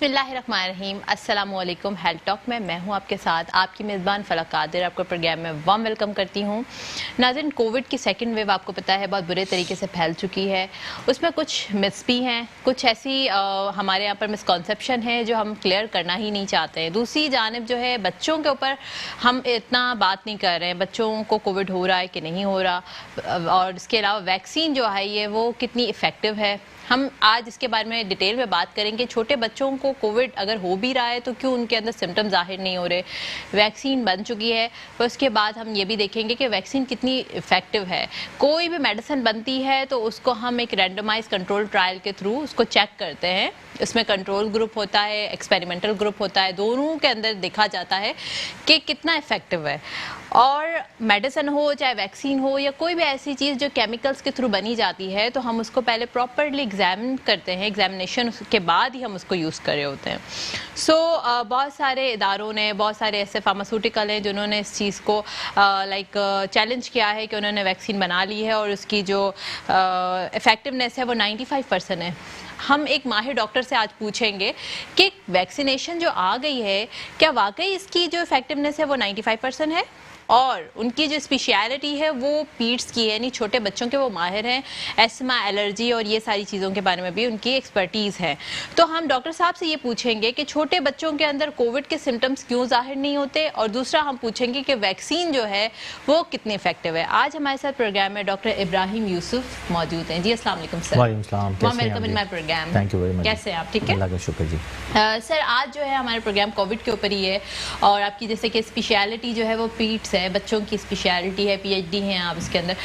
बिस्मिल्लाहिर्रहमानिर्रहीम। अस्सलामुअलैकुम। Health talk में मैं हूं आपके साथ, आपकी मेज़बान फलक कादिर। आपको प्रोग्राम में वार्म वेलकम करती हूं। नाज़रीन, कोविड की सेकंड वेव आपको पता है बहुत बुरे तरीके से फैल चुकी है। उसमें कुछ मिथ्स भी हैं, कुछ ऐसी हमारे यहाँ पर मिसकॉन्सेप्शन है जो हम क्लियर करना ही नहीं चाहते हैं। दूसरी जानिब जो है बच्चों के ऊपर हम इतना बात नहीं कर रहे हैं, बच्चों को कोविड हो रहा है कि नहीं हो रहा, और इसके अलावा वैक्सीन जो आई है वो कितनी इफ़ेक्टिव है। हम आज इसके बारे में डिटेल में बात करेंगे। छोटे बच्चों को कोविड अगर हो भी रहा है तो क्यों उनके अंदर सिम्टम जाहिर नहीं हो रहे, वैक्सीन बन चुकी है। और उसके बाद हम ये भी देखेंगे कि वैक्सीन कितनी इफेक्टिव है। कोई भी मेडिसिन बनती है तो उसको हम एक रैंडमाइज कंट्रोल ट्रायल के थ्रू उसको चेक करते हैं। उसमें कंट्रोल ग्रुप होता है, एक्सपेरिमेंटल ग्रुप होता है, दोनों के अंदर देखा जाता है कि कितना इफेक्टिव है। और मेडिसिन हो चाहे वैक्सीन हो या कोई भी ऐसी चीज़ जो केमिकल्स के थ्रू बनी जाती है तो हम उसको पहले प्रॉपरली एग्जामिन करते हैं, एग्जामिनेशन के बाद ही हम उसको यूज़ कर रहे होते हैं। बहुत सारे इदारों ने, बहुत सारे ऐसे फार्मास्यूटिकल हैं जिन्होंने इस चीज़ को चैलेंज किया है कि उन्होंने वैक्सीन बना ली है और उसकी जो इफ़ेक्टिवनेस है वो 95% है। हम एक माहिर डॉक्टर से आज पूछेंगे कि वैक्सीनेशन जो आ गई है क्या वाकई इसकी जो इफेक्टिवनेस है वो 95% है, और उनकी जो स्पेशलिटी है वो पीड्स की है, यानी छोटे बच्चों के वो माहिर हैं। एस्मा, एलर्जी और ये सारी चीज़ों के बारे में भी उनकी एक्सपर्टीज़ है। तो हम डॉक्टर साहब से ये पूछेंगे कि छोटे बच्चों के अंदर कोविड के सिम्टम्स क्यों जाहिर नहीं होते, और दूसरा हम पूछेंगे कि वैक्सीन जो है वो कितनी इफेक्टिव है। आज हमारे साथ प्रोग्राम में डॉक्टर इब्राहिम यूसुफ मौजूद हैं। जी अस्सलाम वालेकुम sir. Welcome in my programme. Thank you very much. कैसे हैं आप? ठीक है, अल्लाह का शुक्र जी। सर आज जो है हमारा प्रोग्राम कोविड के ऊपर ही है, और आपकी जैसे कि स्पेशलिटी जो है वो पीड्स है, बच्चों की स्पेशलिटी है, पीएचडी हैं आप इसके अंदर।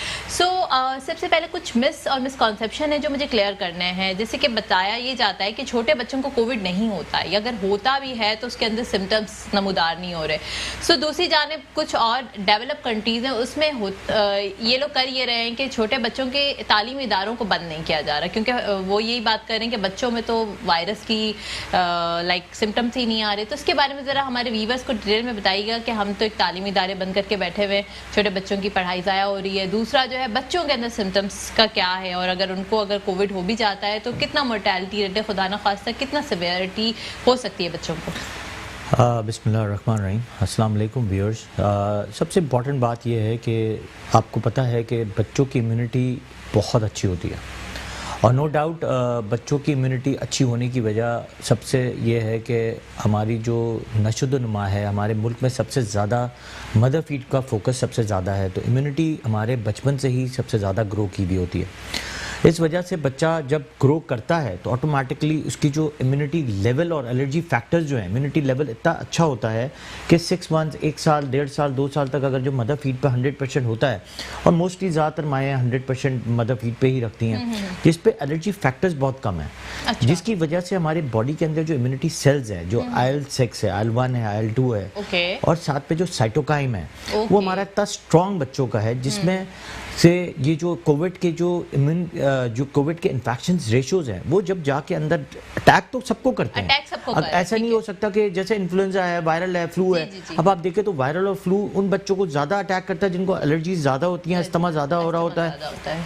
सबसे पहले कुछ मिस और मिसकॉन्सेप्शन है जो मुझे क्लियर करने हैं। जैसे कि बताया ये जाता है कि छोटे बच्चों को कोविड नहीं होता है, या अगर होता भी है तो उसके अंदर सिम्टम्स नमूदार नहीं हो रहे। दूसरी जानिब कुछ और डेवलप कंट्रीज हैं उसमें ये लोग कर ये रहे हैं कि छोटे बच्चों के तालीमी इदारों को बंद नहीं किया जा रहा, क्योंकि वो यही बात कर रहे हैं कि बच्चों में तो वायरस की सिम्टम्स ही नहीं आ रहे। तो इसके बारे में ज़रा हमारे व्यूवर्स को डिटेल में बताइएगा कि हम तो एक तालीमी इदारे बंद करके बैठे हुए, छोटे बच्चों की पढ़ाई ज़ाया हो रही है। दूसरा जो है बच्चों के अंदर सिम्टम्स का क्या है, और अगर उनको कोविड हो भी जाता है तो कितना मोर्टेलिटी रेट है, खुदा न खास्ता कितना सिवियरिटी हो सकती है बच्चों को। बिस्मिल्लाहिर्रहमानिर्रहीम। अस्सलाम वालेकुम व्यूअर्स। सबसे इम्पॉर्टेंट बात यह है कि आपको पता है कि बच्चों की इम्यूनिटी बहुत अच्छी होती है, और नो डाउट बच्चों की इम्यूनिटी अच्छी होने की वजह सबसे ये है कि हमारी जो नशोनुमा है, हमारे मुल्क में सबसे ज़्यादा मदर फीड का फोकस सबसे ज़्यादा है, तो इम्यूनिटी हमारे बचपन से ही सबसे ज़्यादा ग्रो की भी होती है। इस वजह से बच्चा जब ग्रो करता है तो ऑटोमेटिकली उसकी जो इम्यूनिटी लेवल और एलर्जी फैक्टर्स जो है, इम्यूनिटी लेवल इतना अच्छा होता है कि 6 मंथ्स, 1 साल, 1.5 साल, 2 साल तक अगर जो मदर फीड पे 100% होता है, और मोस्टली ज़्यादातर माएँ 100% मदर फीड पे ही रखती हैं, जिस पे एलर्जी फैक्टर्स बहुत कम है। अच्छा। जिसकी वजह से हमारे बॉडी के अंदर जो इम्यूनिटी सेल्स हैं, जो IL-6 है, IL-1 है, IL-2 है, और साथ पे जो साइटोकाइन है, वो हमारा इतना स्ट्रॉन्ग बच्चों का है, जिसमें से ये जो कोविड के जो कोविड के इन्फेक्शन रेशियोज हैं वो जब जाके अंदर अटैक तो सबको करते हैं। ऐसा नहीं हो सकता कि जैसे इन्फ्लुएंजा है, वायरल है, फ्लू है। अब आप देखें तो वायरल और फ्लू उन बच्चों को ज़्यादा अटैक करता है जिनको एलर्जीज ज़्यादा होती हैं, अस्थमा ज़्यादा हो रहा होता है,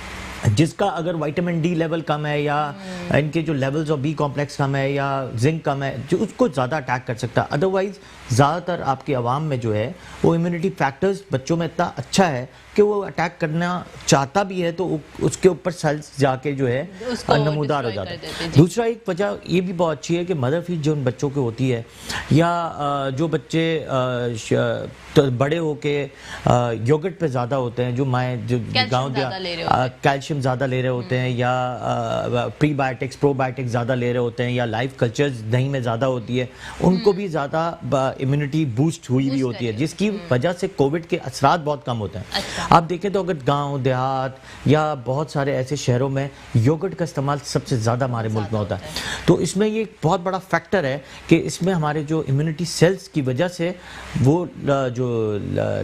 जिसका अगर विटामिन डी लेवल कम है, या इनके जो लेवल्स ऑफ बी कॉम्प्लेक्स कम है, या जिंक कम है, जो उसको ज़्यादा अटैक कर सकता है। अदरवाइज ज़्यादातर आपकी आवाम में जो है वो इम्यूनिटी फैक्टर्स बच्चों में इतना अच्छा है कि वो अटैक करना चाहता भी है तो उसके ऊपर सेल्स जाके जो है नमूदार हो जाता है। दूसरा एक वजह ये भी बहुत अच्छी है कि मदर फीड जो उन बच्चों की होती है, या जो बच्चे तो बड़े होके योगर्ट पे ज़्यादा होते हैं, जो माएँ जो गाँव कैल्शियम ज़्यादा ले रहे होते हैं, या प्रीबायोटिक्स प्रोबायोटिक्स ज़्यादा ले रहे होते हैं, या लाइफ कल्चर्स दही में ज़्यादा होती है, उनको भी ज़्यादा इम्यूनिटी बूस्ट हुई भी होती है, जिसकी वजह से कोविड के असरात बहुत कम होते हैं। अच्छा। आप देखें तो अगर गांव देहात या बहुत सारे ऐसे शहरों में योगर्ट का इस्तेमाल सबसे ज़्यादा हमारे मुल्क में होता है, तो इसमें ये एक बहुत बड़ा फैक्टर है कि इसमें हमारे जो इम्यूनिटी सेल्स की वजह से वो जो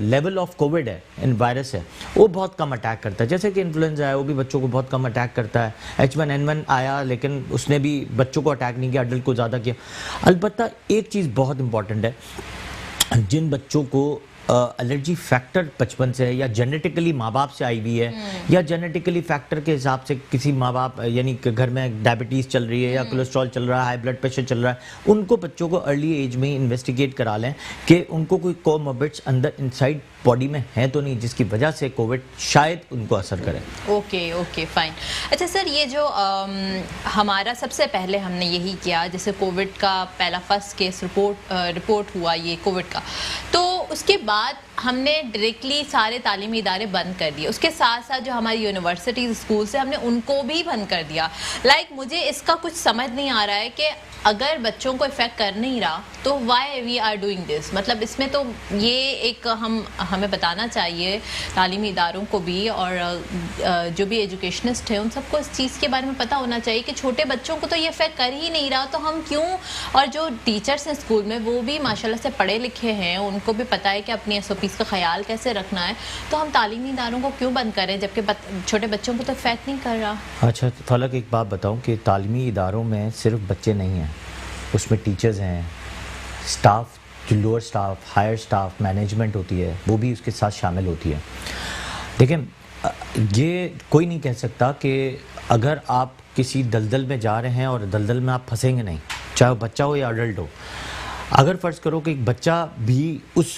लेवल ऑफ कोविड है, इन वायरस है, वो बहुत कम अटैक करता है। जैसे कि इन्फ्लुएंजा है, वो भी बच्चों को बहुत कम अटैक करता है। H1N1 आया लेकिन उसने भी बच्चों को अटैक नहीं किया, अडल्ट को ज़्यादा किया। अलबत्ता एक चीज़ बहुत इंपॉर्टेंट है, जिन बच्चों को एलर्जी फैक्टर बचपन से है या जेनेटिकली माँ बाप से आई हुई है या जेनेटिकली फैक्टर के हिसाब से किसी माँ बाप यानी कि घर में डायबिटीज़ चल रही है या कोलेस्ट्रॉल चल रहा है, हाई ब्लड प्रेशर चल रहा है, उनको बच्चों को अर्ली एज में ही इन्वेस्टिगेट करा लें कि उनको कोई कोमोर्बिड्स अंदर इनसाइड बॉडी में है तो नहीं जिसकी वजह से कोविड शायद उनको असर करे। Okay fine. अच्छा सर, ये जो हमारा सबसे पहले हमने यही किया, जैसे कोविड का पहला फर्स्ट केस रिपोर्ट हुआ ये कोविड का, तो उसके बाद हमने डायरेक्टली सारे तालीमी इदारे बंद कर दिए। उसके साथ साथ जो हमारी यूनिवर्सिटीज स्कूल से हमने उनको भी बंद कर दिया। मुझे इसका कुछ समझ नहीं आ रहा है कि अगर बच्चों को इफेक्ट कर नहीं रहा तो why we are doing this. मतलब इसमें तो ये एक हमें बताना चाहिए तालीमी इदारों को भी और जो भी एजुकेशनिस्ट हैं उन सबको इस चीज़ के बारे में पता होना चाहिए कि छोटे बच्चों को तो ये इफेक्ट कर ही नहीं रहा तो हम क्यों। और जो टीचर्स हैं स्कूल में वो भी माशाल्लाह से पढ़े लिखे हैं, उनको भी पता है कि अपनी SOPs का ख्याल कैसे रखना है, तो हम तालीमी इदारों को क्यों बंद करें जबकि छोटे बच्चों को तो इफेक्ट नहीं कर रहा। अच्छा फलक, एक बात बताऊँ कि तालीमी इदारों में सिर्फ बच्चे नहीं हैं, उसमें टीचर्स हैं, स्टाफ, जो lower staff, higher staff, management होती है वो भी उसके साथ शामिल होती है। देखिए, ये कोई नहीं कह सकता कि अगर आप किसी दलदल में जा रहे हैं और दलदल में आप फंसेंगे नहीं, चाहे वो बच्चा हो या अडल्ट हो। अगर फ़र्ज़ करो कि एक बच्चा भी उस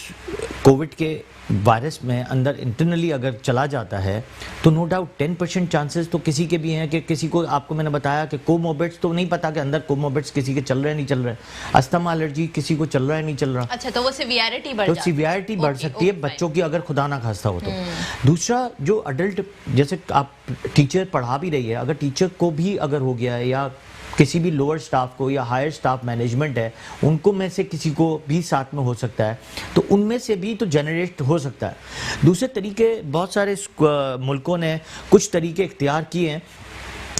कोविड के वायरस में अंदर इंटरनली अगर चला जाता है तो नो डाउट 10% चांसेस तो किसी के भी हैं कि किसी को, आपको मैंने बताया कि कोमोर्बिड्स तो नहीं पता कि अंदर कोमोर्बिड्स किसी के चल रहे हैं नहीं चल रहे, अस्थमा एलर्जी किसी को चल रहा है नहीं चल रहा। अच्छा, तो वो सिवियरिटी बढ़ सकती है बच्चों की अगर खुदा ना खास्ता हो तो। दूसरा, जो अडल्ट, जैसे आप टीचर पढ़ा भी रही है, अगर टीचर को भी अगर हो गया है या किसी भी लोअर स्टाफ को या हायर स्टाफ मैनेजमेंट है उनको में से किसी को भी साथ में हो सकता है, तो उनमें से भी तो जनरेट हो सकता है। दूसरे तरीके बहुत सारे मुल्कों ने कुछ तरीके इख्तियार किए हैं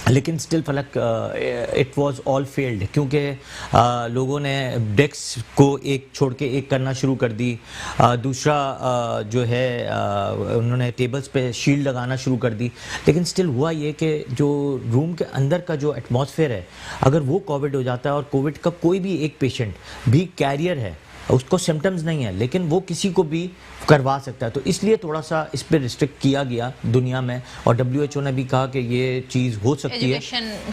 लेकिन स्टिल फलक इट वाज ऑल फेल्ड, क्योंकि लोगों ने डेस्क को एक छोड़ के एक करना शुरू कर दी। दूसरा जो है उन्होंने टेबल्स पे शील्ड लगाना शुरू कर दी, लेकिन स्टिल हुआ ये कि जो रूम के अंदर का जो एटमॉस्फेयर है, अगर वो कोविड हो जाता है और कोविड का कोई भी एक पेशेंट भी कैरियर है, उसको सिम्टम्स नहीं है लेकिन वो किसी को भी करवा सकता है, तो इसलिए थोड़ा सा इस पर रिस्ट्रिक्ट किया गया दुनिया में। और WHO ने भी कहा कि ये चीज़ हो सकती है,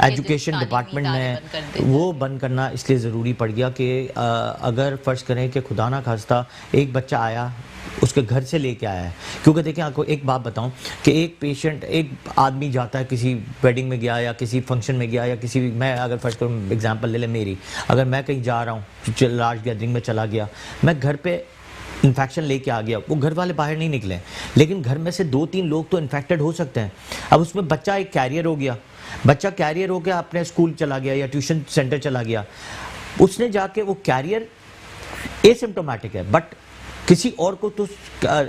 एजुकेशन डिपार्टमेंट में वो बंद करना इसलिए ज़रूरी पड़ गया कि अगर फ़र्ज़ करें कि खुदा ना खास्ता एक बच्चा आया, उसके घर से लेके आया है, क्योंकि देखिए आपको एक बात बताऊं कि एक पेशेंट, एक आदमी जाता है किसी वेडिंग में गया या किसी फंक्शन में गया या किसी, मैं अगर फर्स्ट करूँ एग्जांपल ले ले मेरी, अगर मैं कहीं जा रहा हूँ लार्ज गैदरिंग में चला गया, मैं घर पे इन्फेक्शन लेके आ गया, वो घर वाले बाहर नहीं निकले, लेकिन घर में से 2-3 लोग तो इन्फेक्टेड हो सकते हैं। अब उसमें बच्चा एक कैरियर हो गया, बच्चा कैरियर हो गया, अपने स्कूल चला गया या ट्यूशन सेंटर चला गया, उसने जाके वो कैरियर एसिम्प्टोमेटिक है बट किसी और को तो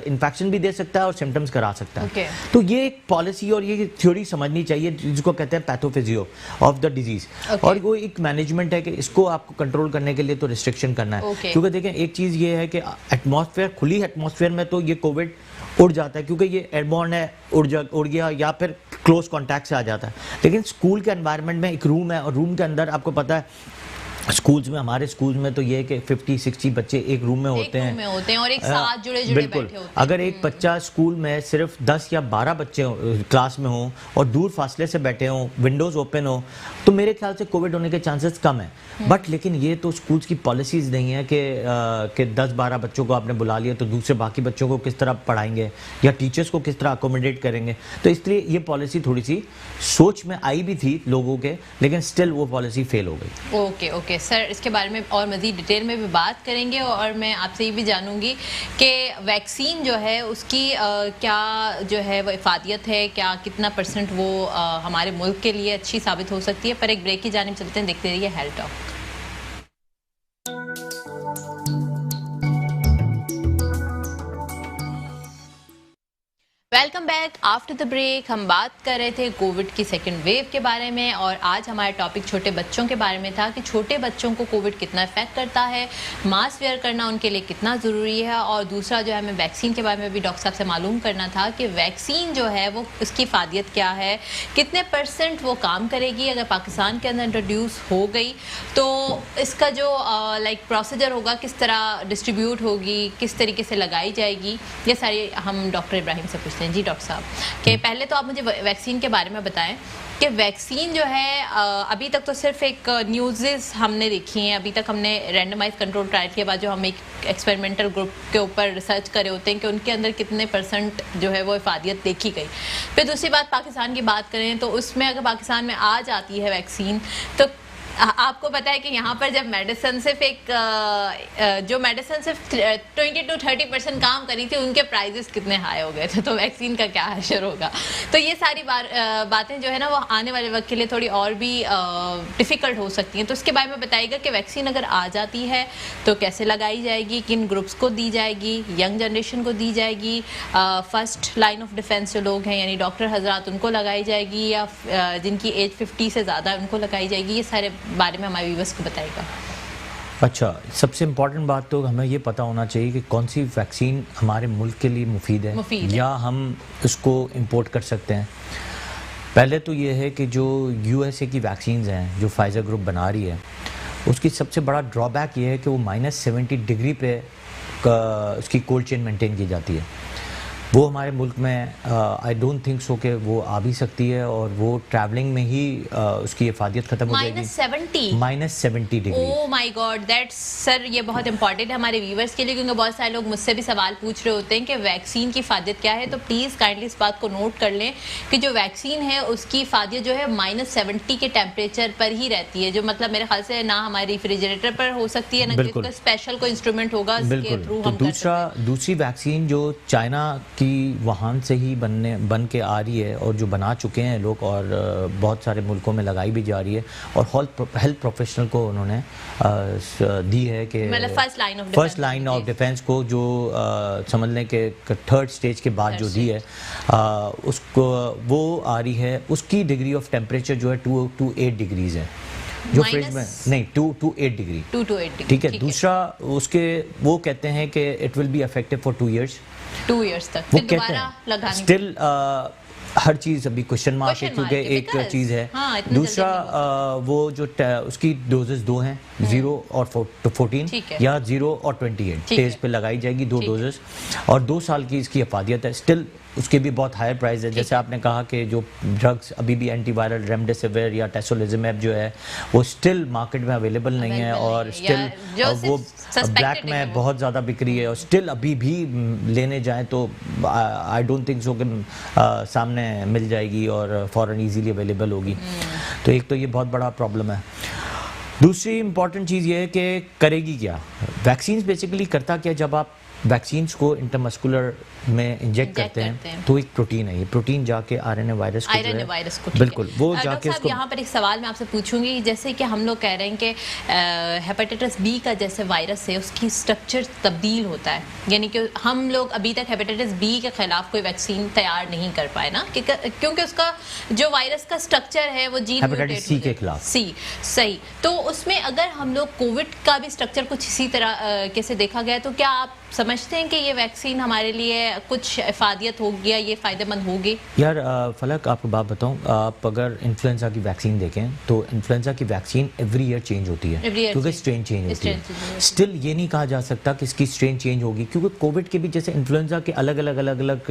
इन्फेक्शन भी दे सकता है और सिम्टम्स करा सकता है। तो ये एक पॉलिसी और ये थ्योरी समझनी चाहिए जिसको कहते हैं पैथोफिजियो ऑफ द डिजीज, और वो एक मैनेजमेंट है कि इसको आपको कंट्रोल करने के लिए तो रिस्ट्रिक्शन करना है। क्योंकि देखें एक चीज़ ये है कि एटमॉस्फेयर, खुली एटमॉस्फेयर में तो ये कोविड उड़ जाता है क्योंकि ये एयरबॉर्न है, उड़ गया या फिर क्लोज कॉन्टैक्ट से आ जाता है, लेकिन स्कूल के एनवायरनमेंट में एक रूम है और रूम के अंदर आपको पता है स्कूल्स में, हमारे स्कूल्स में तो ये है कि 50-60 बच्चे एक रूम में होते हैं और एक साथ जुड़े बैठे होते हैं। अगर एक बच्चा स्कूल में सिर्फ 10 या 12 बच्चे क्लास में हो और दूर फासले से बैठे हों, विंडोज ओपन हो, तो मेरे ख्याल से कोविड होने के चांसेस कम है। बट लेकिन ये तो स्कूल्स की पॉलिसीज नहीं है कि 10-12 बच्चों को आपने बुला लिया तो दूसरे बाकी बच्चों को किस तरह पढ़ाएंगे या टीचर्स को किस तरह अकोमोडेट करेंगे, तो इसलिए ये पॉलिसी थोड़ी सी सोच में आई भी थी लोगों के, लेकिन स्टिल वो पॉलिसी फेल हो गई। ओके सर, इसके बारे में और मज़ीद डिटेल में भी बात करेंगे और मैं आपसे ये भी जानूंगी कि वैक्सीन जो है उसकी क्या जो है वो इफादियत है, क्या कितना % वो हमारे मुल्क के लिए अच्छी साबित हो सकती है। पर एक ब्रेक की जानिब चलते हैं, देखते रहिए health talk. Welcome back after the break. हम बात कर रहे थे कोविड की सेकेंड वेव के बारे में और आज हमारा टॉपिक छोटे बच्चों के बारे में था कि छोटे बच्चों को कोविड कितना इफेक्ट करता है, मास्क वेयर करना उनके लिए कितना ज़रूरी है, और दूसरा जो है हमें वैक्सीन के बारे में भी डॉक्टर साहब से मालूम करना था कि वैक्सीन जो है वो उसकी फ़ायदियत क्या है, कितने % वो काम करेगी अगर पाकिस्तान के अंदर इंट्रोड्यूस हो गई तो इसका जो लाइक प्रोसीजर होगा, किस तरह डिस्ट्रीब्यूट होगी, किस तरीके से लगाई जाएगी, ये सारी हम डॉक्टर इब्राहिम से पूछते हैं। जी डॉक्टर साहब, कि पहले तो आप मुझे वैक्सीन के बारे में बताएं कि वैक्सीन जो है अभी तक तो सिर्फ एक न्यूज़ हमने देखी हैं, अभी तक हमने रैंडमाइज कंट्रोल ट्रायल के बाद जो हम एक एक्सपेरिमेंटल ग्रुप के ऊपर रिसर्च करे होते हैं कि उनके अंदर कितने % जो है वो इफादियत देखी गई। फिर दूसरी बात पाकिस्तान की बात करें तो उसमें अगर पाकिस्तान में आ जाती है वैक्सीन तो आपको पता है कि यहाँ पर जब मेडिसिन सिर्फ जो मेडिसिन सिर्फ 20 to 30% काम करी थी, उनके प्राइजेस कितने हाई हो गए थे, तो वैक्सीन का क्या असर होगा। तो ये सारी बातें जो है ना वो आने वाले वक्त के लिए थोड़ी और भी डिफ़िकल्ट हो सकती हैं। तो इसके बारे में बताइएगा कि वैक्सीन अगर आ जाती है तो कैसे लगाई जाएगी, किन ग्रुप्स को दी जाएगी, यंग जनरेशन को दी जाएगी, फर्स्ट लाइन ऑफ डिफेंस जो लोग हैं यानी डॉक्टर हजरात उनको लगाई जाएगी, या जिनकी एज 50 से ज़्यादा उनको लगाई जाएगी, ये सारे बारे में हमारे व्यूअर्स को बताएगा। अच्छा, सबसे इम्पॉर्टेंट बात तो हमें ये पता होना चाहिए कि कौन सी वैक्सीन हमारे मुल्क के लिए मुफीद है या हम इसको इंपोर्ट कर सकते हैं। पहले तो ये है कि जो यूएसए की वैक्सीन्स हैं जो फाइजर ग्रुप बना रही है, उसकी सबसे बड़ा ड्रॉबैक ये है कि वो -70 डिग्री पे उसकी कोल्ड चेन मेंटेन की जाती है। वो हमारे मुल्क में आई डोंट थिंक सो कि वो आ भी सकती है, और वो ट्रैवलिंग में ही उसकी इफादियत खत्म हो जाएगी। -70 degree. Oh my God, that's sir ये बहुत इंपॉर्टेंट है हमारे व्यूवर्स के लिए, क्योंकि बहुत सारे लोग मुझसे भी सवाल पूछ रहे होते हैं कि वैक्सीन की इफादियत क्या है। तो प्लीज़ काइंडली इस बात को नोट कर लें कि जो वैक्सीन है उसकी इफादियत जो है -70 के टेम्परेचर पर ही रहती है, जो मतलब मेरे ख्याल से ना हमारे रेफ्रिजरेटर पर हो सकती है ना कोई स्पेशल कोई इंस्ट्रूमेंट होगा उसके थ्रू हम कर सकते हैं। दूसरी वैक्सीन जो चाइना की वहां से ही बन के आ रही है और जो बना चुके हैं लोग, और बहुत सारे मुल्कों में लगाई भी जा रही है, और हेल्थ प्रोफेशनल को उन्होंने दी है कि फर्स्ट लाइन ऑफ डिफेंस को जो समझ लें कि 3rd स्टेज के बाद जो दी है उसको वो आ रही है। उसकी डिग्री ऑफ टेम्परेचर जो है 2 to 8 डिग्रीज है, जो फ्रिज में नहीं 2 to 8 डिग्री, 2 to 8 डिग्री, ठीक है। दूसरा उसके वो कहते हैं कि it will be effective for 2 years तक, फिर दोबारा लगानी स्टिल हर चीज़ अभी क्वेश्चन मार्क है, क्योंकि एक चीज़ है। दूसरा वो जो उसकी डोजेस 2 हैं, 0 और 14 या 0 और 28 डेज पे लगाई जाएगी 2 डोजेस, और 2 साल की इसकी अफादियत है। स्टिल उसके भी बहुत हायर प्राइस है। जैसे आपने कहा कि जो ड्रग्स अभी भी एंटीवायरल रेमडेसिविर या टेसोलिजिमेब जो है वो स्टिल मार्केट में अवेलेबल नहीं है, और स्टिल वो ब्लैक में बहुत ज़्यादा बिक रही है, और स्टिल अभी भी लेने जाएं तो आई डोंट थिंक सो कि सामने मिल जाएगी और फ़ौरन इजीली अवेलेबल होगी। तो एक तो ये बहुत बड़ा प्रॉब्लम है। दूसरी इंपॉर्टेंट चीज़ ये है कि करेगी क्या वैक्सीन, बेसिकली करता क्या, जब आप वैक्सीन्स को इंटरमस्कुलर में इंजेक्ट करते हैं तो एक प्रोटीन है, ये प्रोटीन जाके आरएनए वायरस को बिल्कुल वो जाके उसको। यहाँ पर एक सवाल मैं आपसे पूछूंगी, जैसे कि हम लोग कह रहे हैं कि हेपेटाइटिस बी का जैसे वायरस है उसकी स्ट्रक्चर तब्दील होता है, यानी कि हम लोग अभी तक हेपेटाइटिस बी के खिलाफ कोई वैक्सीन तैयार नहीं कर पाए ना, क्योंकि उसका जो वायरस का स्ट्रक्चर है वो जीन हेपेटाइटिस सी के खिलाफ सही। तो उसमें अगर हम लोग कोविड का भी स्ट्रक्चर कुछ इसी तरह कैसे देखा गया, तो क्या आप समझते हैं कि ये वैक्सीन हमारे लिए कुछ इफादियत होगी या ये फ़ायदेमंद होगी? यार फलक, आपको बात बताऊं, आप अगर इन्फ्लुएंजा की वैक्सीन देखें तो इन्फ्लुएंजा की वैक्सीन एवरी ईयर चेंज होती है, क्योंकि स्ट्रेन चेंज होती है। स्टिल ये नहीं कहा जा सकता कि इसकी स्ट्रेन चेंज होगी, क्योंकि कोविड के भी जैसे इन्फ्लुएंजा के अलग अलग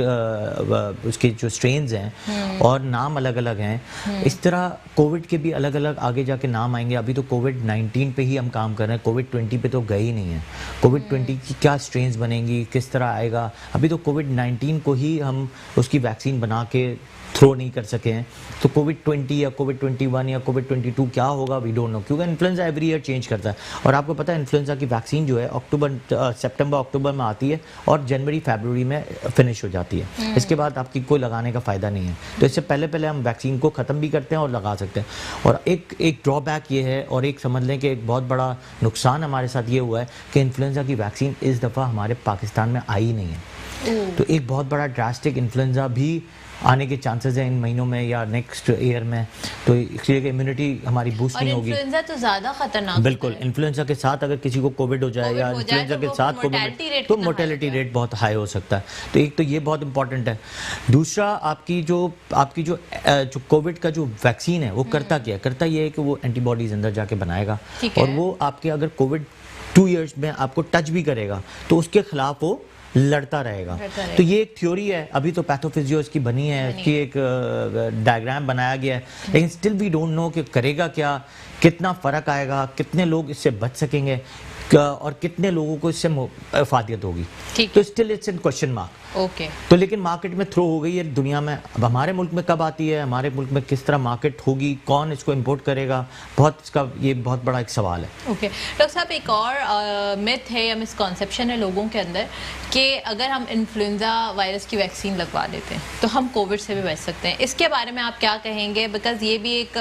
उसके जो स्ट्रेन्स हैं और नाम अलग अलग हैं, इस तरह कोविड के भी अलग अलग आगे जाके नाम आएंगे। अभी तो कोविड-19 पे ही हम काम कर रहे हैं, कोविड-20 पे तो गए ही नहीं है। कोविड-20 की क्या स्ट्रेन बनेंगी, किस तरह आएगा, अभी तो कोविड-19 को ही हम उसकी वैक्सीन बना के थ्रो नहीं कर सके हैं। तो कोविड-20 या कोविड-21 या कोविड-22 क्या होगा, वी डोंट नो, क्योंकि इन्फ्लुएंजा एवरी ईयर चेंज करता है। और आपको पता है इन्फ्लुएंजा की वैक्सीन जो है सितंबर अक्टूबर में आती है और जनवरी फरवरी में फिनिश हो जाती है। इसके बाद आपकी कोई लगाने का फ़ायदा नहीं है। तो इससे पहले हम वैक्सीन को ख़त्म भी करते हैं और लगा सकते हैं। और एक ड्रॉबैक ये है, और एक समझ लें कि एक बहुत बड़ा नुकसान हमारे साथ ये हुआ है कि इन्फ्लुएंजा की वैक्सीन इस दफ़ा हमारे पाकिस्तान में आई नहीं है। तो एक बहुत बड़ा ड्रास्टिक इन्फ्लुएंजा भी आने के चांसेस हैं इन महीनों में या नेक्स्ट ईयर में, तो इसलिए कि इम्यूनिटी हमारी बूस्ट नहीं होगी। इन्फ्लुएंजा तो ज्यादा खतरनाक बिल्कुल, इन्फ्लुएंजा के साथ अगर किसी को कोविड हो जाए या इन्फ्लुएंजा के साथ कोविड, तो मोर्टेलिटी रेट बहुत हाई हो सकता है। तो एक तो ये बहुत इंपॉर्टेंट है। दूसरा, आपकी जो कोविड का जो वैक्सीन है वो करता क्या है? करता ये है कि वो एंटीबॉडीज अंदर जाके बनाएगा और वो आपके अगर कोविड 2 इयर्स में आपको टच भी करेगा तो उसके खिलाफ वो लड़ता रहेगा। तो ये एक थ्योरी है, अभी तो पैथोफिजियो इसकी बनी है, इसकी एक डायग्राम बनाया गया है, लेकिन स्टिल वी डोंट नो कि करेगा क्या, कितना फर्क आएगा, कितने लोग इससे बच सकेंगे और कितने लोगों को इससे अफादियत होगी। तो still it's in question mark. तो लेकिन मार्केट में थ्रो हो गई है दुनिया में। अब हमारे मुल्क में कब आती है, हमारे मुल्क में किस तरह मार्केट होगी, कौन इसको इंपोर्ट करेगा, ये बहुत बड़ा एक सवाल है। डॉक्टर साहब, एक और मिथ है या मिसकॉन्सेप्शन है लोगों के अंदर कि अगर हम इन्फ्लुएंजा वायरस की वैक्सीन लगवा लेते हैं तो हम कोविड से भी बच सकते हैं। इसके बारे में आप क्या कहेंगे? बिकॉज ये भी एक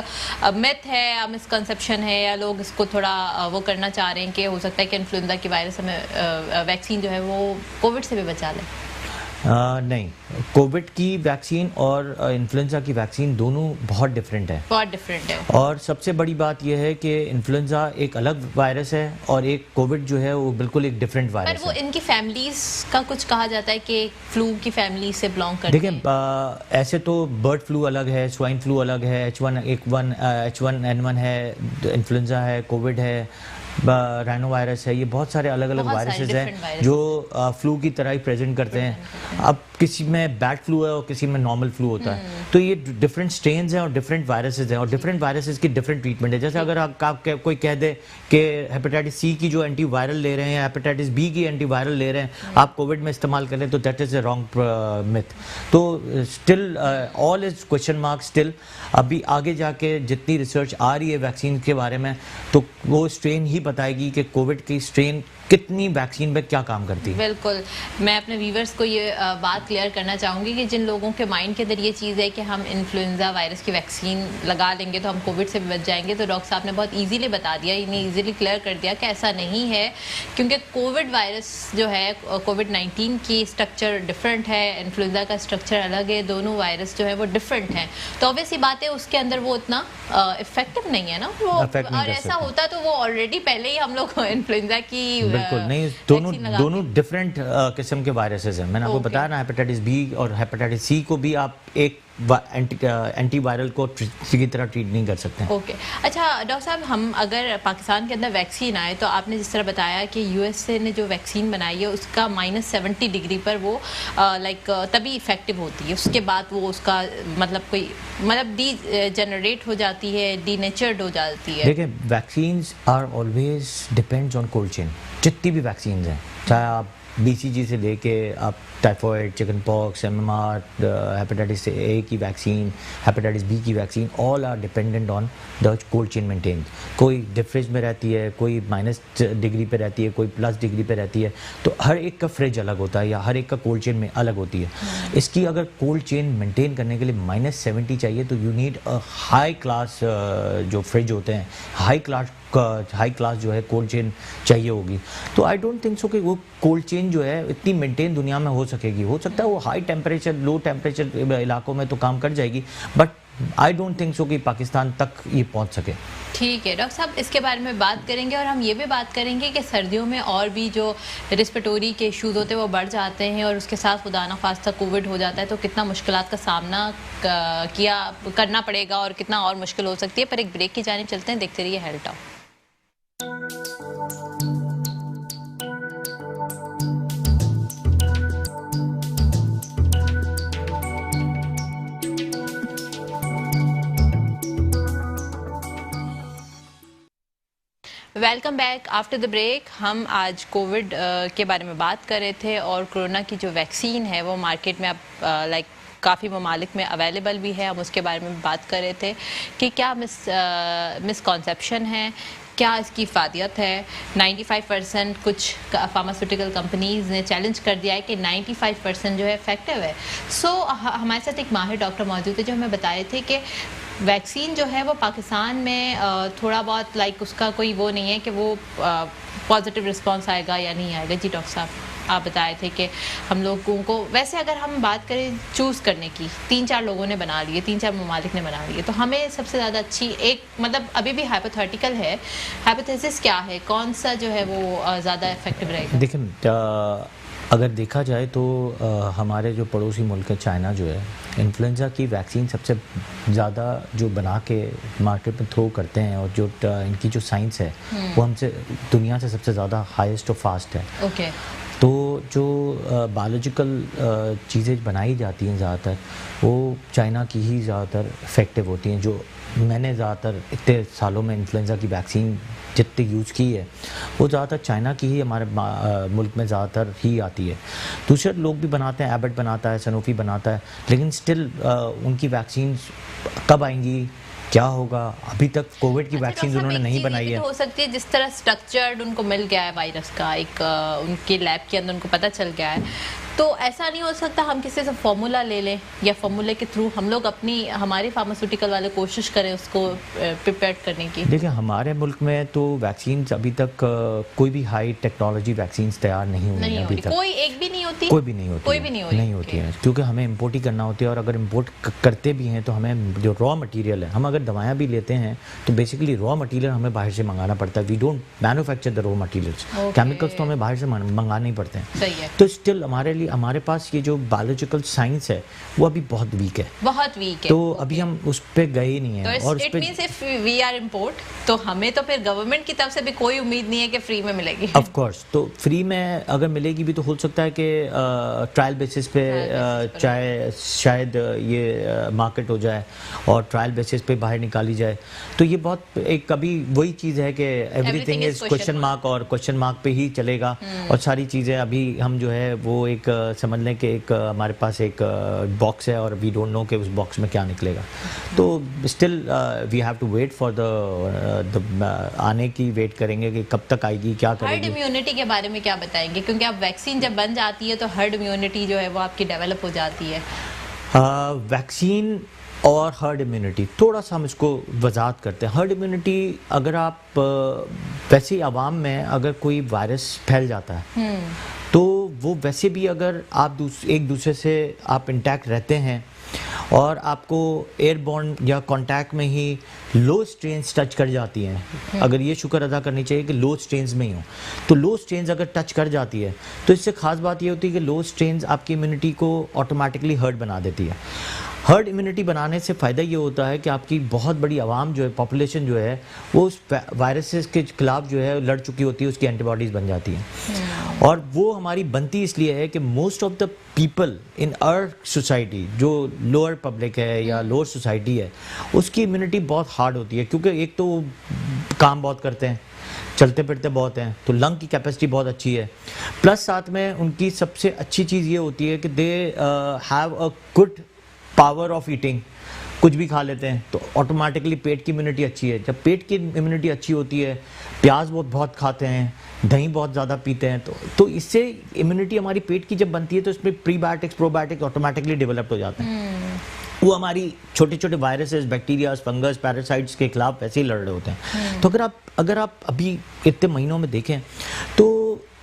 मिथ है या मिसकॉन्सेप्शन है, या लोग इसको थोड़ा वो करना चाह रहे हैं कि हो सकता है कि इन्फ्लुएंजा की वायरस हमें वैक्सीन जो है वो कोविड से भी बचा ले। नहीं, कोविड की वैक्सीन और इन्फ्लुएंजा की वैक्सीन दोनों बहुत डिफरेंट है। और सबसे बड़ी बात यह है कि इन्फ्लुएंजा एक अलग वायरस है और एक कोविड जो है वो बिल्कुल एक डिफरेंट वायरस है। पर वो इनकी फैमिलीज का कुछ कहा जाता है कि फ्लू की फैमिली से बिलोंग करते हैं। देखिए, ऐसे तो बर्ड फ्लू अलग है, स्वाइन फ्लू अलग है, H1N1 है, इन्फ्लुएंजा है, कोविड है, राइनो वायरस है, ये बहुत सारे अलग अलग वायरसेस हैं जो फ्लू की तरह ही प्रेजेंट करते हैं। अब किसी में बैड फ्लू है और किसी में नॉर्मल फ्लू होता है, तो ये डिफरेंट स्ट्रेन्स हैं और डिफरेंट वायरसेस हैं और डिफरेंट वायरसेस की डिफरेंट ट्रीटमेंट है। जैसे अगर आप कोई कह दे कि हेपेटाइटिस सी की जो एंटीवायरल ले रहे हैं, हेपेटाइटिस बी की एंटीवायरल ले रहे हैं, आप कोविड में इस्तेमाल करें, तो that is a wrong myth. तो still all is question mark still. अभी आगे जाके जितनी रिसर्च आ रही है वैक्सीन के बारे में, तो वो स्ट्रेन ही बताएगी कि कोविड की स्ट्रेन कितनी वैक्सीन में क्या काम करती है। बिल्कुल, मैं अपने व्यूवर्स को ये बात क्लियर करना चाहूँगी कि जिन लोगों के माइंड के अंदर ये चीज़ है कि हम इन्फ्लुएंजा वायरस की वैक्सीन लगा लेंगे तो हम कोविड से भी बच जाएंगे, तो डॉक्टर साहब ने बहुत इजीली बता दिया, इन्हें इजीली क्लियर कर दिया कि ऐसा नहीं है। क्योंकि कोविड वायरस जो है, कोविड-19 की स्ट्रक्चर डिफरेंट है, इन्फ्लुएंजा का स्ट्रक्चर अलग है, दोनों वायरस जो है वो डिफरेंट हैं। तो ऑब्वियस सी बात है उसके अंदर वो उतना इफेक्टिव नहीं है ना वो, और ऐसा होता तो वो ऑलरेडी पहले ही हम लोग इन्फ्लुएंजा की बिल्कुल नहीं, दोनों डिफरेंट किस्म के वायरसेस हैं। मैंने आपको बताया ना, हेपेटाइटिस बी और हेपेटाइटिस सी को भी आप एक एंटीवायरल को की तरह ट्रीट नहीं कर सकते। अच्छा डॉक्टर साहब, हम अगर पाकिस्तान के अंदर वैक्सीन आए तो आपने जिस तरह बताया कि यूएसए ने जो वैक्सीन बनाई है उसका -70 डिग्री पर वो तभी इफेक्टिव होती है, उसके बाद वो उसका डी जनरेट हो जाती है, डीनेचर्ड हो जाती है। देखिए, vaccines are always depends on cold chain. जितनी भी वैक्सीन्स हैं, चाहे आप BCG से लेके आप typhoid, chicken pox, MMR, hepatitis A की वैक्सीन, हेपेटाइटिस बी की vaccine, all are dependent on the cold chain maintain. कोई डीप फ्रिज में रहती है, कोई -डिग्री पे रहती है, कोई +डिग्री पे रहती है, तो हर एक का फ्रिज अलग होता है या हर एक का कोल्ड चेन में अलग होती है। इसकी अगर कोल्ड चेन मेंटेन करने के लिए -70 चाहिए तो you need a high class जो फ्रिज होते हैं, हाई क्लास जो है कोल्ड चेन चाहिए होगी। तो आई डोंट थिंक सो कि वो कोल्ड चेन जो है इतनी मेंटेन दुनिया में हो सकेगी। हो सकता है वो हाई टेम्परेचर, लो टेम्परेचर इलाकों में तो काम कर जाएगी, but I don't think so कि पाकिस्तान तक ये पहुंच सके। ठीक है डॉक्टर साहब, इसके बारे में बात करेंगे और हम ये भी बात करेंगे कि सर्दियों में और भी जो रेस्पिरेटरी के इश्यूज होते हैं वो बढ़ जाते हैं और उसके साथ खुदा न खास्ता कोविड हो जाता है, तो कितना मुश्किलात का सामना करना पड़ेगा और कितना और मुश्किल हो सकती है। पर एक ब्रेक की जानिब चलते हैं, देखते रहिए health talk. Welcome back after the break. हम आज कोविड के बारे में बात कर रहे थे और कोरोना की जो वैक्सीन है वो मार्केट में अब काफ़ी ममालिक में अवेलेबल भी है। हम उसके बारे में बात कर रहे थे कि क्या मिसकॉन्सेप्शन है, क्या इसकी इफादियत है। 95% कुछ फार्मास्यूटिकल कंपनीज़ ने चैलेंज कर दिया है कि 95% जो है इफेक्टिव है। हमारे साथ एक माहिर डॉक्टर मौजूद है जो हमें बताए थे कि वैक्सीन जो है वो पाकिस्तान में थोड़ा बहुत लाइक उसका कोई वो नहीं है कि वो पॉजिटिव रिस्पांस आएगा या नहीं आएगा। जी डॉक्टर साहब, आप बताए थे कि हम लोगों को वैसे अगर हम बात करें चूज़ करने की, 3-4 लोगों ने बना लिए, 3-4 ममालिक ने बना लिए, तो हमें सबसे ज़्यादा अच्छी एक मतलब अभी भी हाइपोथेटिकल है, हाइपोथेसिस क्या है, कौन सा जो है वो ज़्यादा इफेक्टिव रहेगा? देखिए, अगर देखा जाए तो हमारे जो पड़ोसी मुल्क है चाइना जो है, इन्फ्लुएंजा की वैक्सीन सबसे ज़्यादा जो बना के मार्केट में थ्रो करते हैं, और जो इनकी जो साइंस है वो हमसे दुनिया से सबसे ज़्यादा हाईएस्ट और फास्ट है। ओके। तो जो बायोलॉजिकल चीज़ें बनाई जाती हैं ज़्यादातर वो चाइना की ही ज़्यादातर इफ़ेक्टिव होती हैं। जो मैंने ज़्यादातर इतने सालों में इन्फ्लुएंजा की वैक्सीन जितनी यूज़ की है वो ज़्यादातर चाइना की ही हमारे मुल्क में ज़्यादातर ही आती है। दूसरे लोग भी बनाते हैं, एबट बनाता है, सनोफी बनाता है, लेकिन स्टिल उनकी वैक्सीन कब आएंगी, क्या होगा, अभी तक कोविड की वैक्सीन उन्होंने नहीं बनाई है। हो सकती है जिस तरह स्ट्रक्चर्ड उनको मिल गया है वायरस का, एक उनके लैब के अंदर उनको पता चल गया है, तो ऐसा नहीं हो सकता हम किसी से फार्मूला ले लें या फार्मूले के थ्रू हम लोग हमारी फार्मास्यूटिकल वाले कोशिश करें उसको प्रिपेयर करने की? देखिए, हमारे मुल्क में तो वैक्सीन अभी तक कोई भी हाई टेक्नोलॉजी वैक्सीन तैयार नहीं हुई है अभी तक। कोई एक भी नहीं होती? कोई भी नहीं होती है, क्योंकि हमें इम्पोर्ट ही करना होती है, और अगर इम्पोर्ट करते भी हैं तो हमें जो रॉ मटेरियल है, हम अगर दवाइयाँ भी लेते हैं तो बेसिकली रॉ मटेरियल हमें बाहर से मंगाना पड़ता है। We don't manufacture the raw materials, chemicals तो हमें बाहर से मंगाने ही पड़ते हैं। सही है। तो स्टिल हमारे पास ये जो बायोलॉजिकल साइंस है वो अभी बहुत वीक है, तो अभी हम उस पे गए ही नहीं है। तो और it means if we are import, तो हमें तो फिर गवर्नमेंट की तरफ से भी कोई उम्मीद नहीं है कि फ्री में मिलेगी। ऑफ कोर्स, तो फ्री में अगर मिलेगी भी तो हो सकता है कि ट्रायल बेसिस पे चाहे शायद ये मार्केट हो जाए और ट्रायल बेसिस पे बाहर निकाली जाए। तो ये बहुत एक कभी वही चीज़ है कि एवरीथिंग इज क्वेश्चन मार्क, और क्वेश्चन मार्क पे ही चलेगा। और सारी चीज़ें अभी हम जो है वो एक समझ लें कि एक हमारे पास एक बॉक्स है और वी डोंट नो कि उस बॉक्स में क्या निकलेगा। तो still we have to wait for the आने की, वेट करेंगे कि कब तक आएगी, क्या करेगी। हर्ड इम्यूनिटी के बारे में क्या बताएंगे, क्योंकि आप वैक्सीन जब बन जाती है तो हर्ड इम्यूनिटी जो है वो आपकी डेवलप हो जाती है। वैक्सीन और हर्ड इम्यूनिटी थोड़ा सा हम इसको वजाहत करते हैं। हर्ड इम्यूनिटी, अगर आप वैसे ही आवाम में अगर कोई वायरस फैल जाता है तो वो वैसे भी अगर आप एक दूसरे से आप इंटैक्ट रहते हैं और आपको एयरबॉर्न या कांटेक्ट में ही लो स्ट्रेन्स टच कर जाती हैं, अगर ये शुक्र अदा करनी चाहिए कि लो स्ट्रेन्स में ही हो, तो लो स्ट्रेन्स अगर टच कर जाती है तो इससे खास बात ये होती है कि लो स्ट्रेन्स आपकी इम्यूनिटी को ऑटोमेटिकली हर्ड बना देती है। हर्ड इम्यूनिटी बनाने से फ़ायदा ये होता है कि आपकी बहुत बड़ी आवाम जो है, पॉपुलेशन जो है, वो उस वायरसेस के खिलाफ जो है लड़ चुकी होती है, उसकी एंटीबॉडीज़ बन जाती हैं। और वो हमारी बनती इसलिए है कि most of the people in our society, जो लोअर पब्लिक है या लोअर सोसाइटी है, उसकी इम्यूनिटी बहुत हार्ड होती है, क्योंकि एक तो काम बहुत करते हैं, चलते फिरते बहुत हैं, तो लंग की कैपेसिटी बहुत अच्छी है। प्लस साथ में उनकी सबसे अच्छी चीज़ ये होती है कि they have a good power of eating, कुछ भी खा लेते हैं तो ऑटोमेटिकली पेट की इम्यूनिटी अच्छी है। जब पेट की इम्यूनिटी अच्छी होती है, प्याज बहुत खाते हैं, दही बहुत ज़्यादा पीते हैं, तो इससे इम्यूनिटी हमारी पेट की जब बनती है तो इसमें प्रीबायोटिक्स प्रोबायोटिक्स ऑटोमेटिकली डेवलप हो जाते हैं। वो हमारी छोटे छोटे वायरसेस, बैक्टीरिया, फंगस, पैरासाइट्स के खिलाफ वैसे ही लड़ रहे होते हैं। तो अगर आप अभी इतने महीनों में देखें तो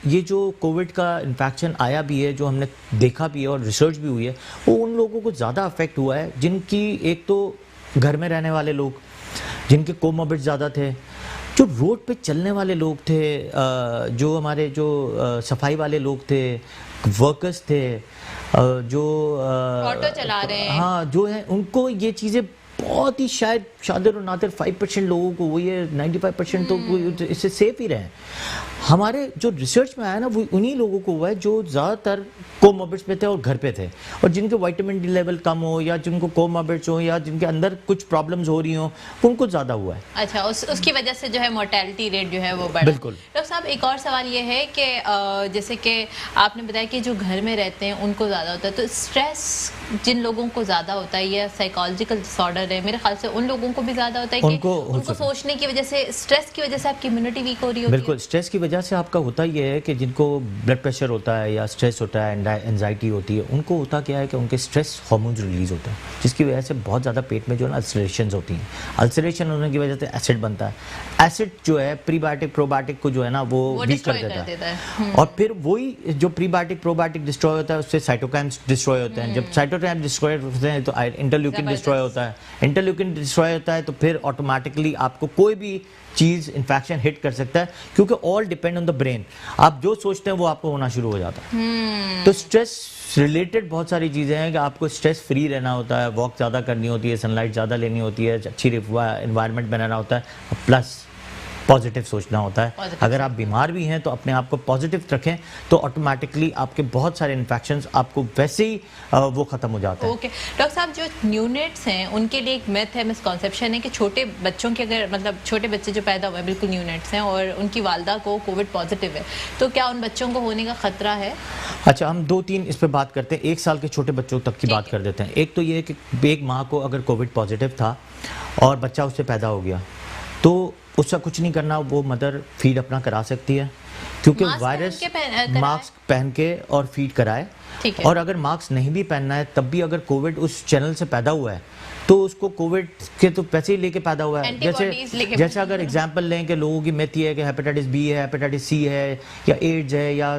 ये जो कोविड का इन्फेक्शन आया भी है, जो हमने देखा भी है और रिसर्च भी हुई है, वो उन लोगों को ज़्यादा अफेक्ट हुआ है जिनकी एक तो घर में रहने वाले लोग, जिनके कोमोर्बिड ज़्यादा थे, जो रोड पे चलने वाले लोग थे, जो हमारे जो सफाई वाले लोग थे, वर्कर्स थे, जो ऑटो चला रहे हैं, हाँ, जो है, उनको ये चीज़ें बहुत ही शायद शादिर और नादिर 5% लोगों को, वो ये 95% तो इससे सेफ ही रहे। हमारे जो रिसर्च में आया ना, वो उन्हीं लोगों को हुआ है जो ज़्यादातर कोमोर्बिड्स पे थे और घर पे थे, और जिनके विटामिन डी लेवल कम हो या जिनको कोमोर्बिड्स हो या जिनके अंदर कुछ प्रॉब्लम्स हो रही हो, उनको ज़्यादा हुआ है। अच्छा, उसकी वजह से जो है मोर्टेलिटी रेट जो है वो बढ़ा। बिल्कुल। डॉक्टर साहब, एक और सवाल ये है कि जैसे कि आपने बताया कि जो घर में रहते हैं उनको ज़्यादा होता है, तो स्ट्रेस जिन लोगों को ज़्यादा होता है या साइकोलॉजिकल डिसऑर्डर है, मेरे ख्याल से उन लोगों को भी ज़्यादा होता है कि उनको सोचने की वजह से, स्ट्रेस की वजह से आपकी इम्यूनिटी वीक हो रही होती है। बिल्कुल, स्ट्रेस की वजह वजह से आपका होता ये है कि जिनको ब्लड प्रेशर होता है या स्ट्रेस होता है, एंजाइटी होती है, उनको होता क्या है कि उनके स्ट्रेस हार्मोन्स रिलीज होते हैं, जिसकी वजह से बहुत ज़्यादा पेट में जो है ना अल्सरेशंस होती हैं। अल्सरेशन होने की वजह से एसिड बनता है। एसिड जो है प्रीबायोटिक प्रोबायोटिक को जो है ना वो वीक कर देता है। और फिर वही जो प्रीबायोटिक प्रोबायोटिक डिस्ट्रॉय होता है उससे साइटोकाइन्स डिस्ट्रॉय होते हैं। जब साइटोकाइन्स डिस्ट्रॉय होते हैं तो इंटरल्यूकिन डिस्ट्रॉय होता है। इंटरल्यूकिन डिस्ट्रॉय होता है तो फिर ऑटोमेटिकली आपको कोई भी चीज इन्फेक्शन हिट कर सकता है, क्योंकि all depend on the brain. आप जो सोचते हैं वो आपको होना शुरू हो जाता है। तो स्ट्रेस रिलेटेड बहुत सारी चीजें हैं कि आपको स्ट्रेस फ्री रहना होता है, वॉक ज्यादा करनी होती है, सनलाइट ज्यादा लेनी होती है, अच्छी एनवायरनमेंट बनाना होता है, प्लस पॉजिटिव सोचना होता है। अगर आप बीमार भी हैं तो अपने आप को पॉजिटिव रखें तो ऑटोमेटिकली आपके बहुत सारे इन्फेक्शंस आपको वैसे ही वो खत्म हो जाते हैं। ओके डॉक्टर साहब, जो न्यूनेट्स हैं उनके लिए एक मिथ है, मिसकॉन्सेप्शन है कि छोटे बच्चों के अगर मतलब छोटे बच्चे जो पैदा हुए हैं बिल्कुल न्यूनेट्स हैं और उनकी वालदा को कोविड पॉजिटिव है, तो क्या उन बच्चों को होने का खतरा है? अच्छा, हम 2-3 इस पे बात करते हैं। 1 साल के छोटे बच्चों तक की बात कर देते हैं। एक तो ये है कि एक माँ को अगर कोविड पॉजिटिव था और बच्चा उससे पैदा हो गया तो उसका कुछ नहीं करना, वो मदर फीड अपना करा सकती है, क्योंकि वायरस मास्क पहन के और फीड कराए। और अगर मास्क नहीं भी पहनना है तब भी अगर कोविड उस चैनल से पैदा हुआ है तो उसको कोविड के तो पैसे ही लेके पैदा हुआ है। जैसे अगर एग्जांपल लें कि लोगों की मिथ ये है कि हेपेटाइटिस बी है, हेपेटाइटिस सी है या एड्स है या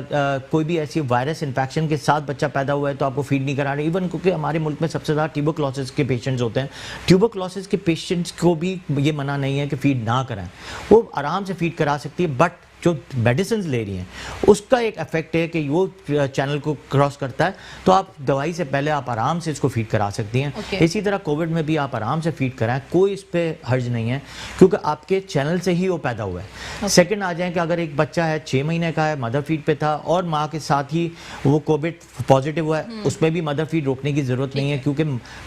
कोई भी ऐसी वायरस इन्फेक्शन के साथ बच्चा पैदा हुआ है तो आपको फीड नहीं कराना। इवन क्योंकि हमारे मुल्क में सबसे ज़्यादा ट्यूबरक्लोसिस के पेशेंट्स होते हैं, ट्यूबरक्लोसिस के पेशेंट्स को भी ये मना नहीं है कि फीड ना कराएं, वो आराम से फीड करा सकती है। बट जो मेडिसिन ले रही हैं उसका एक इफेक्ट है कि वो चैनल को क्रॉस करता है, तो आप दवाई से पहले आप आराम से इसको फीड करा सकती हैं। इसी तरह कोविड में भी आप आराम से फीड कराएं, कोई इस पे हर्ज नहीं है, क्योंकि आपके चैनल से ही वो पैदा हुआ है। सेकंड आ जाए कि अगर एक बच्चा है 6 महीने का है, मदर फीड पे था और माँ के साथ ही वो कोविड पॉजिटिव हुआ है, उसमें भी मदर फीड रोकने की जरूरत नहीं है, क्योंकि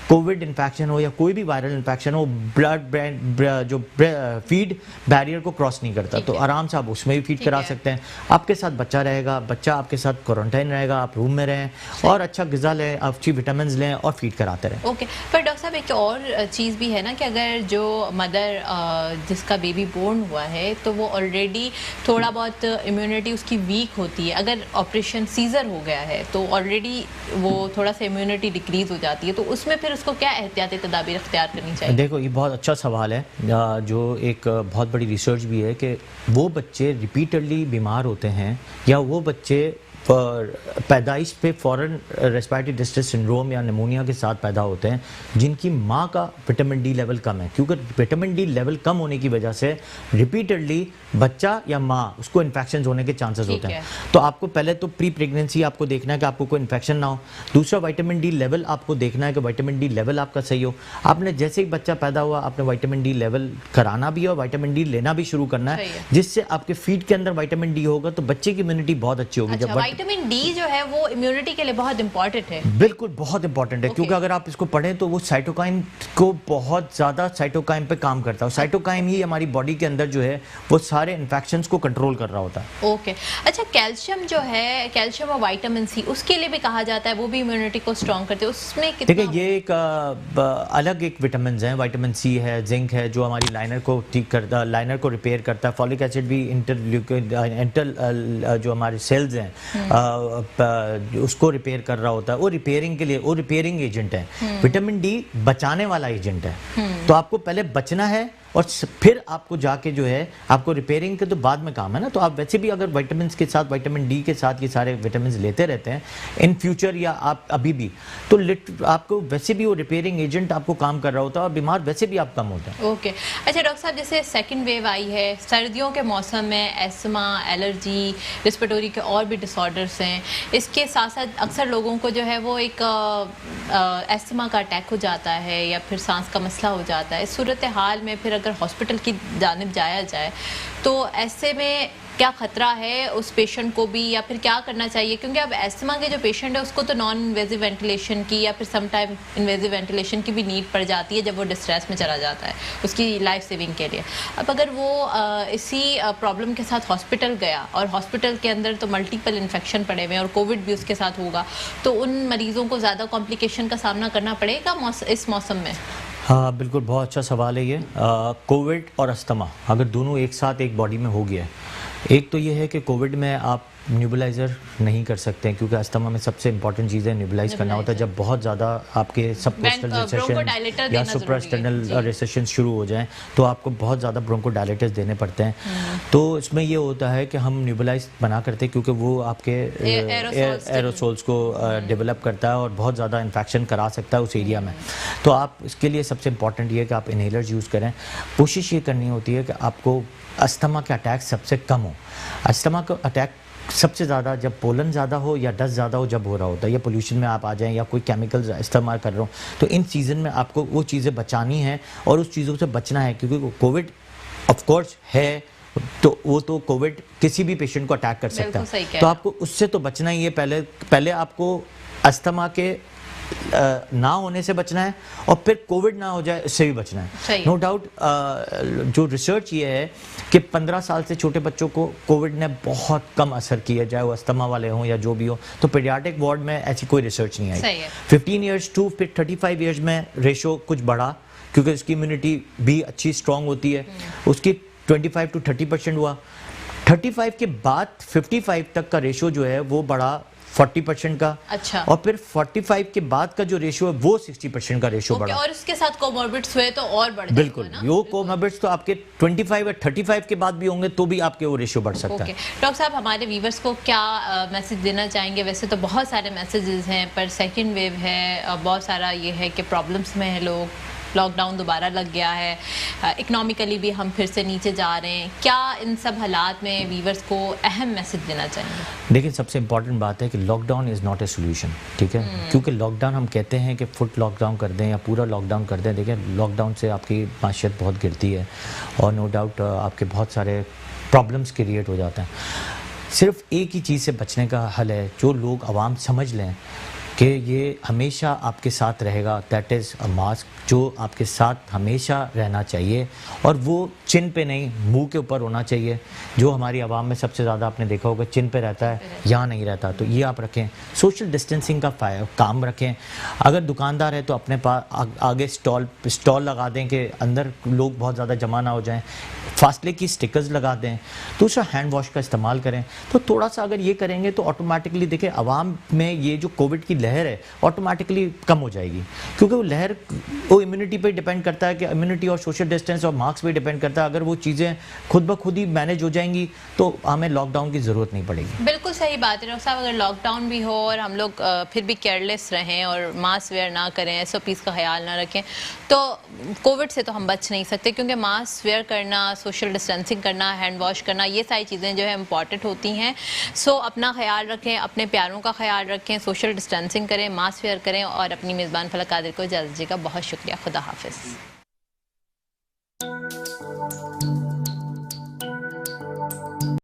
कोविड इन्फेक्शन हो या कोई भी वायरल इन्फेक्शन हो, ब्लड जो फीड बैरियर को क्रॉस नहीं करता, तो आराम से आप उसमें भी फीड करा सकते हैं। आपके साथ बच्चा रहेगा, बच्चा आपके साथ क्वारंटाइन रहेगा, आप रूम में रहें और अच्छा ग़िज़ा लें, अच्छी विटामिन लें और फीड कराते रहें। ओके, पर डॉक्टर साहब एक और चीज़ भी है ना कि अगर जो मदर जिसका बेबी बोर्न हुआ है तो वो ऑलरेडी थोड़ा बहुत इम्यूनिटी उसकी वीक होती है, अगर ऑपरेशन सीजर हो गया है तो ऑलरेडी वो थोड़ा सा इम्यूनिटी डिक्रीज हो जाती है, तो उसमें फिर उसको क्या एहतियाती तदाबीर इख्तियार करनी चाहिए? देखो, ये बहुत अच्छा सवाल है, जो एक बहुत बड़ी रिसर्च भी है कि वो बच्चे रिपीटेडली बीमार होते हैं या वो बच्चे पैदाइश पे फॉरन रेस्पिरेटरी डिस्ट्रेस सिंड्रोम या निमोनिया के साथ पैदा होते हैं जिनकी माँ का विटामिन डी लेवल कम है, क्योंकि विटामिन डी लेवल कम होने की वजह से रिपीटेडली बच्चा या माँ उसको इन्फेक्शन होने के चांसेस होते हैं। तो आपको पहले तो प्री प्रेगनेंसी आपको देखना है कि आपको कोई इन्फेक्शन ना हो। दूसरा, विटामिन डी लेवल आपको देखना है कि विटामिन डी लेवल आपका सही हो। आपने जैसे ही बच्चा पैदा हुआ आपने विटामिन डी लेवल कराना भी और विटामिन डी लेना भी शुरू करना है, जिससे आपके फीड के अंदर विटामिन डी होगा तो बच्चे की इम्यूनिटी बहुत अच्छी होगी। जब विटामिन डी जो है वो इम्यूनिटी के लिए बहुत इंपॉर्टेंट है। बिल्कुल बहुत इंपॉर्टेंट है, क्योंकि अगर आप इसको पढ़ें तो वो साइटोकाइन को बहुत ज्यादा साइटोकाइन पे काम करता है। साइटोकाइन ही हमारी बॉडी के अंदर जो है वो सारे इन्फेक्शंस को कंट्रोल कर रहा होता है। ओके, अच्छा, कैल्शियम जो है, कैल्शियम और विटामिन सी, उसके लिए भी कहा जाता है वो भी इम्यूनिटी को स्ट्रॉन्ग करते हैं, उसमें कितना? देखिए, ये एक अलग एक विटामिन है। विटामिन सी है, जिंक है, जो हमारी लाइनर को ठीक करता है, लाइनर को रिपेयर करता है। फॉलिक एसिड भी जो हमारे सेल्स हैं उसको रिपेयर कर रहा होता है, वो रिपेयरिंग के लिए, वो रिपेयरिंग एजेंट है। विटामिन डी बचाने वाला एजेंट है। तो आपको पहले बचना है और फिर आपको जाके जो है आपको रिपेयरिंग के तो बाद में काम है ना। तो आप वैसे भी अगर विटामिन के साथ, विटामिन डी के साथ ये सारे विटामिन लेते रहते हैं इन फ्यूचर या आप अभी भी, तो आपको वैसे भी वो रिपेयरिंग एजेंट आपको काम कर रहा होता है और बीमार वैसे भी आप कम होता है। ओके, अच्छा डॉक्टर साहब, जैसे सेकंड वेव आई है, सर्दियों के मौसम में एस्थमा, एलर्जी, रिस्पिरेटरी के और भी डिसऑर्डर्स हैं, इसके साथ साथ अक्सर लोगों को जो है वो एक एस्थमा का अटैक हो जाता है या फिर सांस का मसला हो जाता है। इस सूरत हाल में फिर अगर हॉस्पिटल की जानिब जाया जाए तो ऐसे में क्या खतरा है उस पेशेंट को भी, या फिर क्या करना चाहिए? क्योंकि अब एस्थमा के जो पेशेंट है उसको तो नॉन इन्वेजिव वेंटिलेशन की या फिर सम टाइम इन्वेजिव वेंटिलेशन की भी नीड पड़ जाती है जब वो डिस्ट्रेस में चला जाता है उसकी लाइफ सेविंग के लिए। अब अगर वो इसी प्रॉब्लम के साथ हॉस्पिटल गया और हॉस्पिटल के अंदर तो मल्टीपल इन्फेक्शन पड़े हुए हैं और कोविड भी उसके साथ होगा, तो उन मरीजों को ज़्यादा कॉम्प्लिकेशन का सामना करना पड़ेगा इस मौसम में? हाँ बिल्कुल, बहुत अच्छा सवाल है ये। कोविड और अस्थमा अगर दोनों एक साथ एक बॉडी में हो गया है, एक तो ये है कि कोविड में आप न्यूबलाइज़र नहीं कर सकते हैं, क्योंकि अस्थमा में सबसे इंपॉर्टेंट चीज़ है न्यूबलाइज करना होता है। जब बहुत ज़्यादा आपके सबकोस्टल रिसेशन या सुप्रास्टेनल रिसेशन शुरू हो जाएं तो आपको बहुत ज़्यादा ब्रोंकोडायलेटर्स देने पड़ते हैं। तो इसमें ये होता है कि हम न्यूबलाइज बना करते हैं, क्योंकि वो आपके एरोसोल्स को डेवलप करता है और बहुत ज़्यादा इन्फेक्शन करा सकता है उस एरिया में। तो आप इसके लिए सबसे इंपॉर्टेंट ये है कि आप इनहेलर्स यूज़ करें। कोशिश ये करनी होती है कि आपको अस्थमा के अटैक सबसे कम हो। अस्थमा का अटैक सबसे ज़्यादा जब पोलन ज़्यादा हो या डस्ट ज़्यादा हो जब हो रहा होता है, या पोल्यूशन में आप आ जाएं या कोई केमिकल्स इस्तेमाल कर रहे हो, तो इन सीज़न में आपको वो चीज़ें बचानी है और उस चीज़ों से बचना है, क्योंकि कोविड ऑफ कोर्स है तो वो तो कोविड किसी भी पेशेंट को अटैक कर सकता है, तो आपको उससे तो बचना ही है। पहले आपको अस्थमा के ना होने से बचना है और फिर कोविड ना हो जाए इससे भी बचना है। नो डाउट जो रिसर्च ये है कि 15 साल से छोटे बच्चों को कोविड ने बहुत कम असर किया, चाहे वो अस्थमा वाले हों या जो भी हो। तो पीडियाट्रिक वार्ड में ऐसी कोई रिसर्च नहीं आई। 15 ईयर्स टू फिर 35 ईयर्स में रेशो कुछ बढ़ा, क्योंकि उसकी इम्यूनिटी भी अच्छी स्ट्रांग होती है। उसकी 25 to 30% हुआ। 35 के बाद 55 तक का रेशो जो है वो बढ़ा 40% का। अच्छा। और फिर 45 के बाद का जो रेशियो है वो 60% का रेशियो बढ़ा। और उसके साथ कोमॉर्बिड्स हुए तो और बढ़ जाएगा। बिल्कुल, वो कोमॉर्बिड्स तो आपके 25 या 35 के बाद भी होंगे तो भी आपके वो रेशियो बढ़ सकता है। डॉक्टर साहब, हमारे व्यूवर्स को क्या मैसेज देना चाहेंगे? वैसे तो बहुत सारे मैसेजेस हैं, पर सेकेंड वेव है, बहुत सारा ये है कि प्रॉब्लम्स में है लोग, लॉकडाउन दोबारा लग गया है, इकोनॉमिकली भी हम फिर से नीचे जा रहे हैं। क्या इन सब हालात में वीवर्स को अहम मैसेज देना चाहेंगे? देखिए, सबसे इंपॉर्टेंट बात है कि lockdown is not a solution, ठीक है? क्योंकि लॉकडाउन हम कहते हैं कि फुट लॉकडाउन कर दें या पूरा लॉकडाउन कर दें। देखिए, लॉकडाउन से आपकी माशियत बहुत गिरती है और नो डाउट आपके बहुत सारे प्रॉब्लम्स क्रिएट हो जाते हैं। सिर्फ एक ही चीज़ से बचने का हल है, जो लोग आवाम समझ लें कि ये हमेशा आपके साथ रहेगा, दैट इज़ अ मास्क, जो आपके साथ हमेशा रहना चाहिए और वो चिन पे नहीं, मुंह के ऊपर होना चाहिए। जो हमारी आवाम में सबसे ज़्यादा आपने देखा होगा चिन पे रहता है, यहाँ नहीं रहता, तो ये आप रखें। सोशल डिस्टेंसिंग का काम रखें। अगर दुकानदार है तो अपने पास आगे स्टॉल लगा दें कि अंदर लोग बहुत ज़्यादा जमा ना हो जाएं। फासले की स्टिकर्स लगा दें। दूसरा, हैंड वॉश का इस्तेमाल करें। तो थोड़ा सा अगर ये करेंगे तो ऑटोमेटिकली देखिए आवाम में ये जो कोविड की लहर है ऑटोमेटिकली कम हो जाएगी, क्योंकि वो लहर वो इम्यूनिटी पे डिपेंड करता है कि इम्यूनिटी और सोशल डिस्टेंस और मास्क पे डिपेंड करता है। अगर वो चीज़ें खुद ब खुद ही मैनेज हो जाएंगी तो हमें लॉकडाउन की ज़रूरत नहीं पड़ेगी। बिल्कुल सही बात है डॉक्टर साहब। अगर लॉकडाउन भी हो और हम लोग फिर भी केयरलेस रहें और मास्क वेयर ना करें, SOPs का ख्याल ना रखें, तो कोविड से तो हम बच नहीं सकते, क्योंकि मास्क वेयर करना, सोशल डिस्टेंसिंग करना, हैंड वॉश करना, ये सारी चीज़ें जो है इम्पॉर्टेंट होती हैं। सो अपना ख्याल रखें, अपने प्यारों का ख्याल रखें, सोशल डिस्टेंसिंग करें, मास्क वेयर करें और अपनी मेज़बान फलक कादिर को इजाज़त दीजिएगा। बहुत शुक्रिया। खुदा हाफिज़।